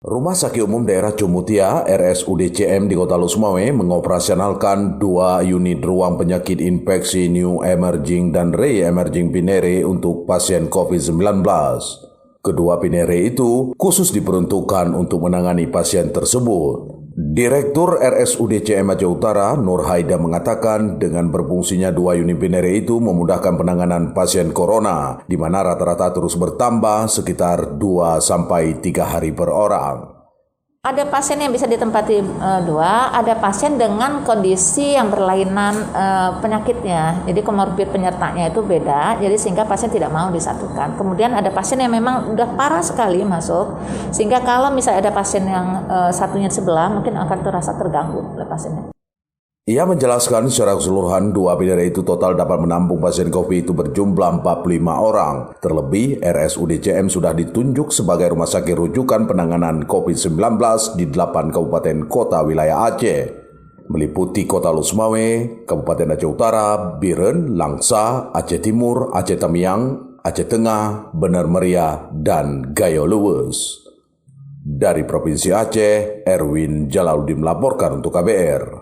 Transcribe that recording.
Rumah Sakit Umum Daerah Cumutia (RSUD CM) di Kota Lusmawe mengoperasionalkan 2 unit ruang penyakit infeksi New Emerging dan Re-Emerging Pinere untuk pasien COVID-19. Kedua Pinere itu khusus diperuntukkan untuk menangani pasien tersebut. Direktur RSUD CM Aceh Utara, Nur Haida, mengatakan dengan berfungsinya 2 unit Pinere itu memudahkan penanganan pasien corona, di mana rata-rata terus bertambah sekitar 2-3 hari per orang. Ada pasien yang bisa ditempati dua, ada pasien dengan kondisi yang berlainan penyakitnya. Jadi komorbid penyertanya itu beda, jadi sehingga pasien tidak mau disatukan. Kemudian ada pasien yang memang udah parah sekali masuk, sehingga kalau misalnya ada pasien yang satunya di sebelah, mungkin akan terasa terganggu oleh pasiennya. Ia menjelaskan secara keseluruhan 2 Pinere itu total dapat menampung pasien COVID itu berjumlah 45 orang. Terlebih, RSUD CM sudah ditunjuk sebagai rumah sakit rujukan penanganan COVID-19 di 8 kabupaten kota wilayah Aceh, meliputi Kota Lusmawe, Kabupaten Aceh Utara, Biren, Langsa, Aceh Timur, Aceh Tamiang, Aceh Tengah, Bener Meriah, dan Gayo Luwes. Dari Provinsi Aceh, Erwin Jalaluddin melaporkan untuk KBR.